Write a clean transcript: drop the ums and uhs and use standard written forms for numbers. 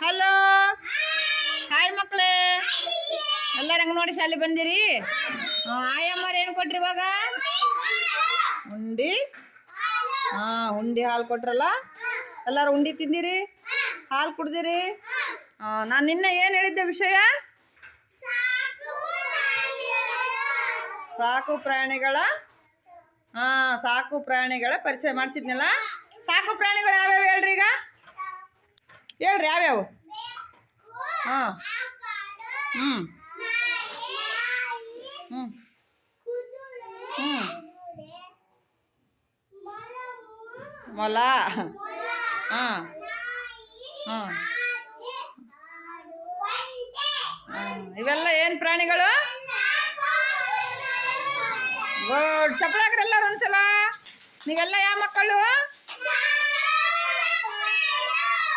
Hello hi ಮಕ್ಕಳೇ, ಎಲ್ಲರೂ ಹಂಗೆ ನೋಡಿ ಶಾಲೆ ಬಂದಿರಿ. ಆಯಮ್ಮರು ಏನು ಕೊಟ್ರಿ ಇವಾಗ? ಉಂಡಿ. ಉಂಡಿ ಹಾಲು ಕೊಟ್ರಲ್ಲ, ಎಲ್ಲರೂ ಉಂಡಿ ತಿಂದಿರಿ, ಹಾಲು ಕುಡ್ದಿರಿ. ನಾನು ನಿನ್ನೆ ಏನು ಹೇಳಿದ್ದೆ ವಿಷಯ? ಸಾಕು ಪ್ರಾಣಿಗಳ ಸಾಕು ಪ್ರಾಣಿಗಳ ಪರಿಚಯ ಮಾಡಿಸಿದ್ನಲ್ಲ. ಸಾಕು ಪ್ರಾಣಿಗಳು ಯಾವ್ಯಾವ ಹೇಳ್ರಿ? ಈಗ ಹೇಳ್ರಿ ಯಾವ್ಯಾವು? ಹ್ಞೂ ಹ್ಞೂ ಹ್ಞೂ ಮೊಲ. ಇವೆಲ್ಲ ಏನು ಪ್ರಾಣಿಗಳು? ಗುಡ್. ಚಪ್ಪಳ ಹಾಕ್ರಿ ಎಲ್ಲರೂ ಒಂದ್ಸಲ. ನೀವೆಲ್ಲ ಯಾವ ಮಕ್ಕಳು?